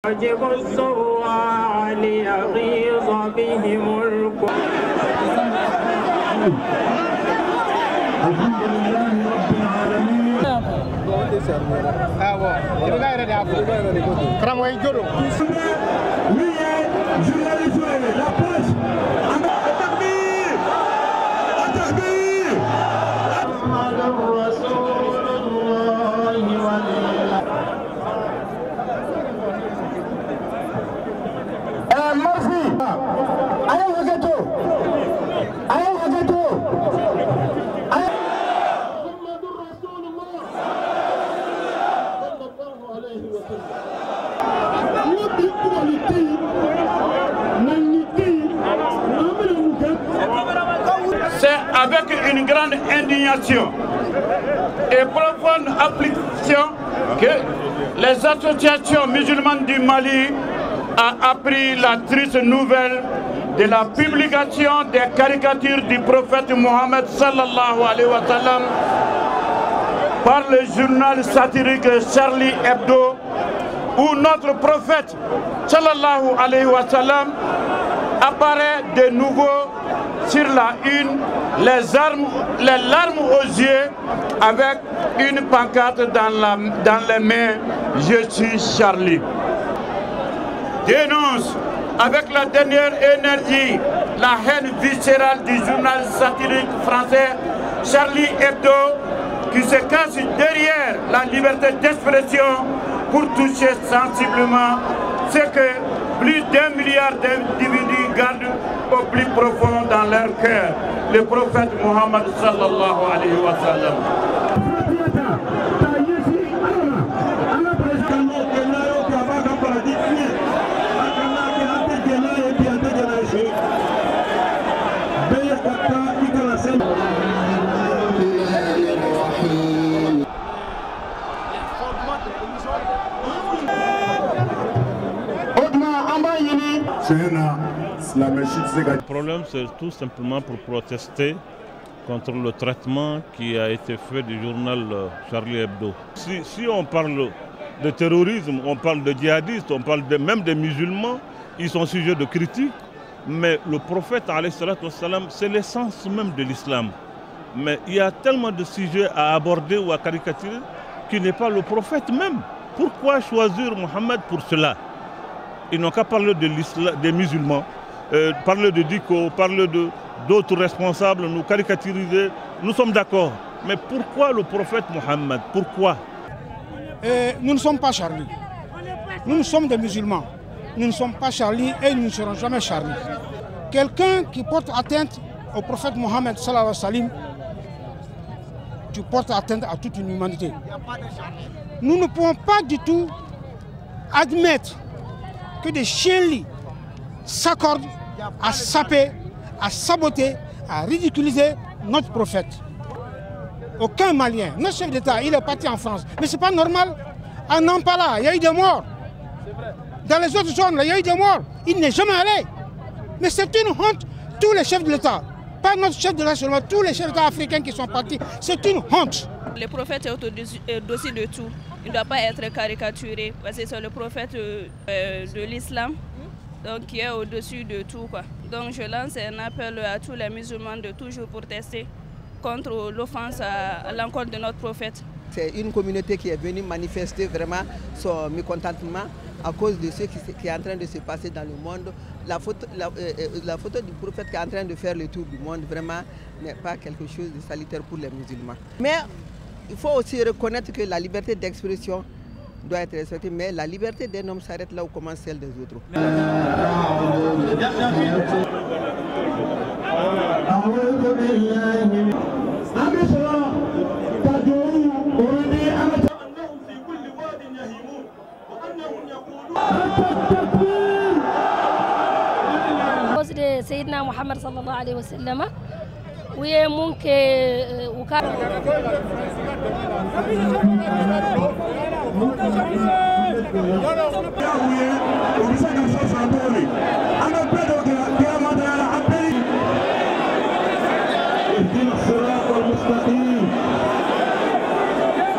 يجب الزوار ليغيظ بهم الحمد لله رب العالمين. C'est avec une grande indignation et profonde affliction que les associations musulmanes du Mali ont appris la triste nouvelle de la publication des caricatures du prophète Mohammed sallallahu alayhi wa sallam par le journal satirique Charlie Hebdo, où notre prophète sallallahu alayhi wa sallam apparaît de nouveau sur la une, les larmes aux yeux, avec une pancarte dans les mains, je suis Charlie. Dénonce avec la dernière énergie la haine viscérale du journal satirique français Charlie Hebdo, qui se cache derrière la liberté d'expression pour toucher sensiblement ce que plus d'1 milliard d'individus gardent au plus profond dans leur cœur, le prophète Mohammed sallallahu alayhi wa sallam. Le problème, c'est tout simplement pour protester contre le traitement qui a été fait du journal Charlie Hebdo. Si on parle de terrorisme, on parle de djihadistes, on parle même des musulmans, ils sont sujets de critique, mais le prophète, c'est l'essence même de l'islam. Mais il y a tellement de sujets à aborder ou à caricaturer qui n'est pas le prophète même. Pourquoi choisir Mohammed pour cela? Ils n'ont qu'à parler des musulmans, parler de Diko, parler d'autres responsables, nous caricaturiser. Nous sommes d'accord. Mais pourquoi le prophète Mohammed? Pourquoi? Nous ne sommes pas Charlie. Nous sommes des musulmans. Nous ne sommes pas Charlie et nous ne serons jamais Charlie. Quelqu'un qui porte atteinte au prophète Mohammed sallallahu alayhi wa sallam, tu portes atteinte à toute une humanité. Nous ne pouvons pas du tout admettre que des chiens-lits s'accordent à saper, à saboter, à ridiculiser notre prophète. Aucun Malien, notre chef d'État, il est parti en France. Mais ce n'est pas normal. À Nampala, il y a eu des morts. Dans les autres zones, il y a eu des morts. Il n'est jamais allé. Mais c'est une honte. Tous les chefs de l'État, pas notre chef de l'État seulement, tous les chefs d'État africains qui sont partis, c'est une honte. Le prophète est au-dessus de tout. Il ne doit pas être caricaturé parce que c'est le prophète de l'islam qui est au-dessus de tout, quoi. Donc je lance un appel à tous les musulmans de toujours protester contre l'offense à l'encontre de notre prophète. C'est une communauté qui est venue manifester vraiment son mécontentement à cause de ce qui est en train de se passer dans le monde. La photo du prophète qui est en train de faire le tour du monde vraiment n'est pas quelque chose de salutaire pour les musulmans. Mais il faut aussi reconnaître que la liberté d'expression doit être respectée, mais la liberté d'un homme s'arrête là où commence celle des autres. سيدنا محمد صلى الله عليه وسلم وممكن وكان